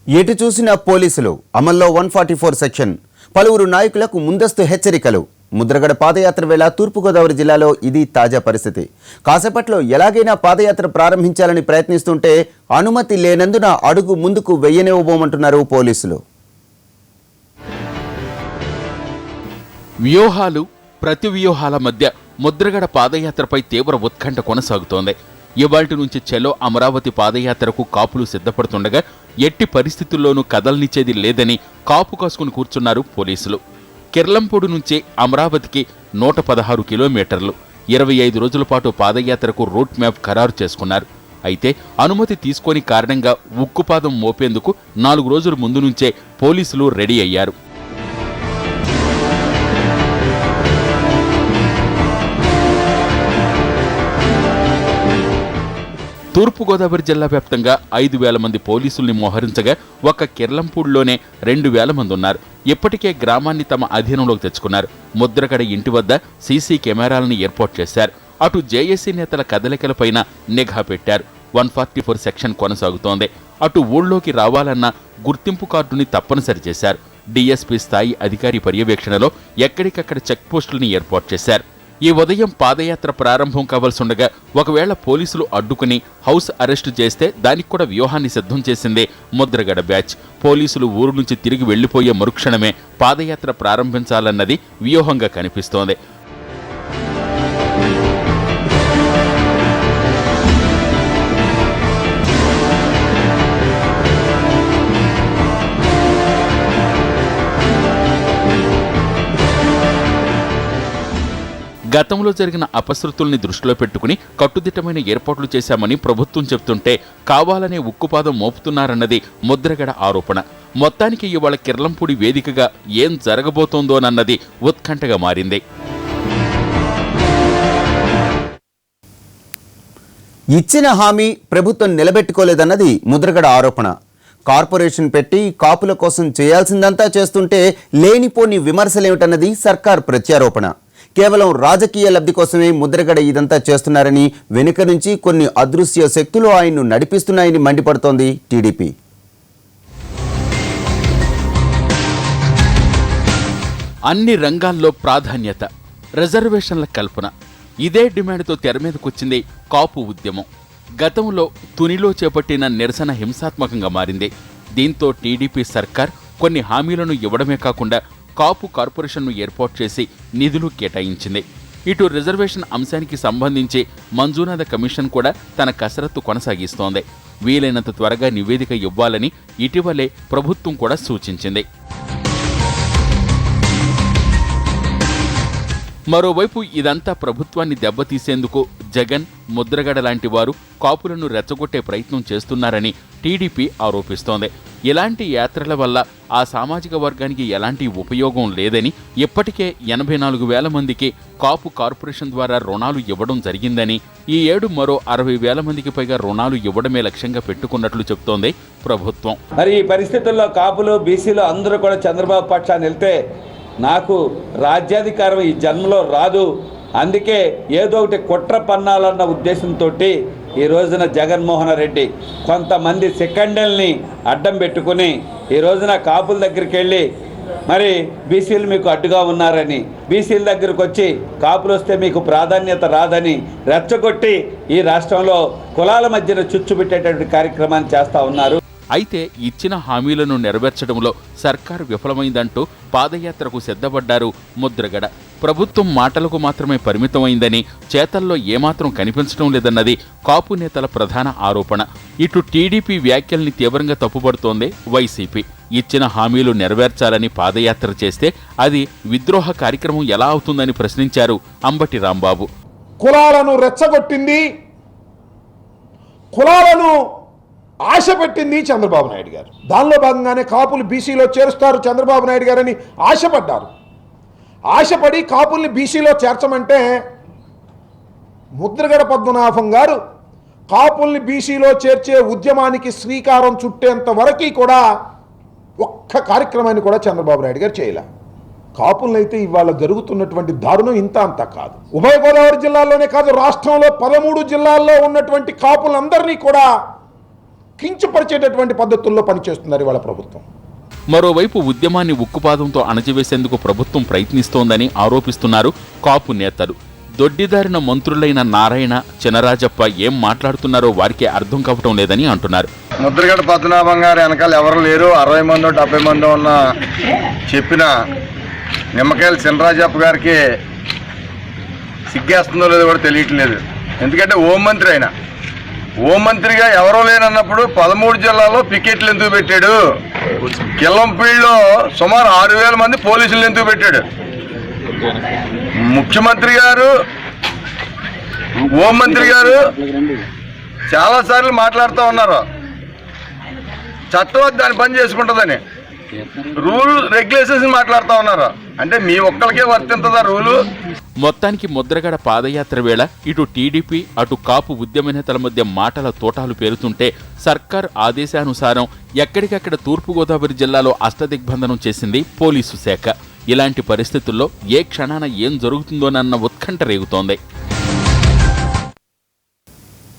ఎటు చూసిన పోలీసులు అమల్లో 144 సెక్షన్ పలువురు నాయకులకు ముందస్తు హెచ్చరికలు ముద్రగడ పాదయాత్ర వేళ తూర్పుగోదావరి జిల్లాలో ఇది తాజా పరిస్థితి. కాసేపట్లో ఎలాగైనా పాదయాత్ర ప్రారంభించాలని ప్రయత్నిస్తుంటే అనుమతి లేనందున అడుగు ముందుకు వెయ్యనివ్వబోమంటున్నారు పోలీసులు. వ్యూహాలు ప్రతి వ్యూహాల మధ్య ముద్రగడ పాదయాత్రపై తీవ్ర ఉత్కంఠ కొనసాగుతోంది. ఇవాల్టి నుంచి చెలో అమరావతి పాదయాత్రకు కాపులు సిద్ధపడుతుండగా ఎట్టి పరిస్థితుల్లోనూ కదలనిచ్చేది లేదని కాపు కాసుకుని కూర్చున్నారు పోలీసులు. కిర్లంపూడి నుంచి అమరావతికి 116 కిలోమీటర్లు, 25 రోజుల పాటు పాదయాత్రకు రూట్ మ్యాప్ ఖరారు చేసుకున్నారు. అయితే అనుమతి తీసుకోని కారణంగా ఉక్కుపాదం మోపేందుకు 4 రోజుల ముందు నుంచే పోలీసులు రెడీ అయ్యారు. తూర్పుగోదావరి జిల్లా వ్యాప్తంగా 5,000 మంది పోలీసుల్ని మోహరించగా ఒక్క కిర్లంపూడిలోనే 2,000 మంది ఉన్నారు. ఇప్పటికే గ్రామాన్ని తమ అధీనంలోకి తెచ్చుకున్నారు. ముద్రగడ ఇంటి వద్ద సీసీ కెమెరాలను ఏర్పాటు చేశారు. అటు జేఏసీ నేతల కదలికలపైన నిఘా పెట్టారు. 144 సెక్షన్ కొనసాగుతోంది. అటు ఊళ్ళోకి రావాలన్న గుర్తింపు కార్డుని తప్పనిసరి చేశారు. డీఎస్పీ స్థాయి అధికారి పర్యవేక్షణలో ఎక్కడికక్కడ చెక్పోస్టుల్ని ఏర్పాటు చేశారు. ఈ ఉదయం పాదయాత్ర ప్రారంభం కావాల్సిండగా ఒకవేళ పోలీసులు అడ్డుకుని హౌస్ అరెస్టు చేస్తే దానికి కూడా వ్యూహాన్ని సిద్ధం చేసిందే ముద్రగడ బ్యాచ్. పోలీసులు ఊరు నుంచి తిరిగి వెళ్లిపోయే మరుక్షణమే పాదయాత్ర ప్రారంభించాలన్నది వ్యూహంగా కనిపిస్తోంది. గతంలో జరిగిన అపశృతుల్ని దృష్టిలో పెట్టుకుని కట్టుదిట్టమైన ఏర్పాట్లు చేశామని ప్రభుత్వం చెబుతుంటే కావాలనే ఉక్కుపాదం మోపుతున్నారన్నది ముద్రగడ ఆరోపణ. మొత్తానికి ఇవాళ కిర్లంపూడి వేదికగా ఏం జరగబోతోందోనన్నది ఉత్కంఠగా మారింది. ఇచ్చిన హామీ ప్రభుత్వం నిలబెట్టుకోలేదన్నది ముద్రగడ ఆరోపణ. కార్పొరేషన్ పెట్టి కాపుల కోసం చేయాల్సిందంతా చేస్తుంటే లేనిపోని విమర్శలేమిటన్నది సర్కార్ ప్రత్యారోపణ. కేవలం రాజకీయ లబ్ధి కోసమే ముద్రగడ ఇదంతా చేస్తున్నారని, వెనుక నుంచి కొన్ని అదృశ్య శక్తులు ఆయన్ను నడిపిస్తున్నాయని మండిపడుతోంది టీడీపీ. అన్ని రంగాల్లో ప్రాధాన్యత, రిజర్వేషన్ల కల్పన, ఇదే డిమాండ్తో తెర మీదకొచ్చింది కాపు ఉద్యమం. గతంలో తునిలో చేపట్టిన నిరసన హింసాత్మకంగా మారింది. దీంతో టీడీపీ సర్కార్ కొన్ని హామీలను ఇవ్వడమే కాకుండా కాపు కార్పొరేషన్ను ఏర్పాటు చేసి నిధులు కేటాయించింది. ఇటు రిజర్వేషన్ అంశానికి సంబంధించి మంజునాథ కమిషన్ కూడా తన కసరత్తు కొనసాగిస్తోంది. వీలైనంత త్వరగా నివేదిక ఇవ్వాలని ఇటీవలే ప్రభుత్వం కూడా సూచించింది. మరోవైపు ఇదంతా ప్రభుత్వాన్ని దెబ్బతీసేందుకు జగన్, ముద్రగడ లాంటి వారు కాపులను రెచ్చగొట్టే ప్రయత్నం చేస్తున్నారని టీడీపీ ఆరోపిస్తోంది. ఇలాంటి యాత్రల వల్ల ఆ సామాజిక వర్గానికి ఎలాంటి ఉపయోగం లేదని, ఇప్పటికే 84,000 మందికి కాపు కార్పొరేషన్ ద్వారా రుణాలు ఇవ్వడం జరిగిందని, ఈ ఏడు మరో 60,000 మందికి పైగా రుణాలు ఇవ్వడమే లక్ష్యంగా పెట్టుకున్నట్లు చెబుతోంది ప్రభుత్వం. మరి ఈ పరిస్థితుల్లో కాపులు, బీసీలు అందరూ కూడా చంద్రబాబు పక్షాన్ని వెళ్తే నాకు రాజ్యాధికారం ఈ జన్మలో రాదు, అందుకే ఏదో ఒకటి కుట్ర పన్నాలన్న ఉద్దేశంతో ఈ రోజున జగన్మోహన్ రెడ్డి కొంతమంది సెకండల్ని అడ్డం పెట్టుకుని ఈ రోజున కాపుల దగ్గరికి వెళ్ళి మరి బీసీలు మీకు అడ్డుగా ఉన్నారని, బీసీల దగ్గరకు వచ్చి కాపులు వస్తే మీకు ప్రాధాన్యత రాదని రెచ్చగొట్టి ఈ రాష్ట్రంలో కులాల మధ్యన చుచ్చు పెట్టేటటువంటి కార్యక్రమాన్ని చేస్తూ ఉన్నారు. అయితే ఇచ్చిన హామీలను నెరవేర్చడంలో సర్కారు విఫలమైందంటూ పాదయాత్రకు సిద్ధపడ్డారు ముద్రగడ. ప్రభుత్వం మాటలకు మాత్రమే పరిమితమైందని, చేతల్లో ఏమాత్రం కనిపించడం లేదన్నది కాపు నేతల ప్రధాన ఆరోపణ. ఇటు టీడీపీ వ్యాఖ్యల్ని తీవ్రంగా తప్పుపడుతోంది వైసీపీ. ఇచ్చిన హామీలు నెరవేర్చాలని పాదయాత్ర చేస్తే అది విద్రోహ కార్యక్రమం ఎలా అవుతుందని ప్రశ్నించారు అంబటి రాంబాబు. కులాలను రెచ్చగొట్టింది, కులాలను ఆశ పెట్టింది చంద్రబాబు నాయుడు గారు. దానిలో భాగంగానే కాపులు బీసీలో చేరుస్తారు చంద్రబాబు నాయుడు గారని ఆశపడ్డారు. ఆశపడి కాపుల్ని బీసీలో చేర్చమంటే ముద్రగడ పద్మనాభం గారు కాపుల్ని బీసీలో చేర్చే ఉద్యమానికి శ్రీకారం చుట్టేంత వరకు కూడా ఒక్క కార్యక్రమాన్ని కూడా చంద్రబాబు నాయుడు గారు చేయలే. కాపులనైతే ఇవాళ జరుగుతున్నటువంటి దారుణం ఇంత అంతా కాదు. ఉభయ గోదావరి జిల్లాల్లోనే కాదు, రాష్ట్రంలో 13 జిల్లాల్లో ఉన్నటువంటి కాపులందరినీ కూడా కించపరిచేటటువంటి పద్ధతుల్లో పనిచేస్తున్నారు ఇవాళ ప్రభుత్వం. మరోవైపు ఉద్యమాన్ని ఉక్కుపాదంతో అణచివేసేందుకు ప్రభుత్వం ప్రయత్నిస్తోందని ఆరోపిస్తున్నారు కాపు నేతలు. దొడ్డిదారిన మంత్రులైన నారాయణ, చినరాజప్ప ఏం మాట్లాడుతున్నారో వారికే అర్థం కావటం లేదని అంటున్నారు. ముద్రగడ పద్మనాభం గారు వెనకాల ఎవరు లేరు, 60 మందో 70 మందో ఉన్న చెప్పిన నిమ్మకాయల చినరాజప్ప గారికి సిగ్గేస్తుందో లేదో కూడా తెలియట్లేదు. ఎందుకంటే హోంమంత్రి ఆయన, హోంమంత్రిగా ఎవరో లేనన్నప్పుడు 13 జిల్లాల్లో పికెట్లు ఎందుకు పెట్టాడు? కిల్లంపీడిలో సుమారు 6,000 మంది పోలీసులు ఎందుకు పెట్టాడు? ముఖ్యమంత్రి గారు, హోంమంత్రి గారు చాలాసార్లు మాట్లాడుతూ ఉన్నారు, చట్టం దాని పని చేసుకుంటుందని. రూల్ రెగ్యులేషన్స్ మాట్లాడుతూ ఉన్నారు. అంటే మీ ఒక్కరికే వర్తించదా రూలు? మొత్తానికి ముద్రగడ పాదయాత్ర వేళ ఇటు టీడీపీ అటు కాపు ఉద్యమ నేతల మధ్య మాటల తోటాలు పేరుతుంటే సర్కార్ ఆదేశానుసారం ఎక్కడికక్కడ తూర్పుగోదావరి జిల్లాలో అష్టదిగ్బంధనం చేసింది పోలీసు శాఖ. ఇలాంటి పరిస్థితుల్లో ఏ క్షణాన ఏం జరుగుతుందోనన్న ఉత్కంఠ రేగుతోంది.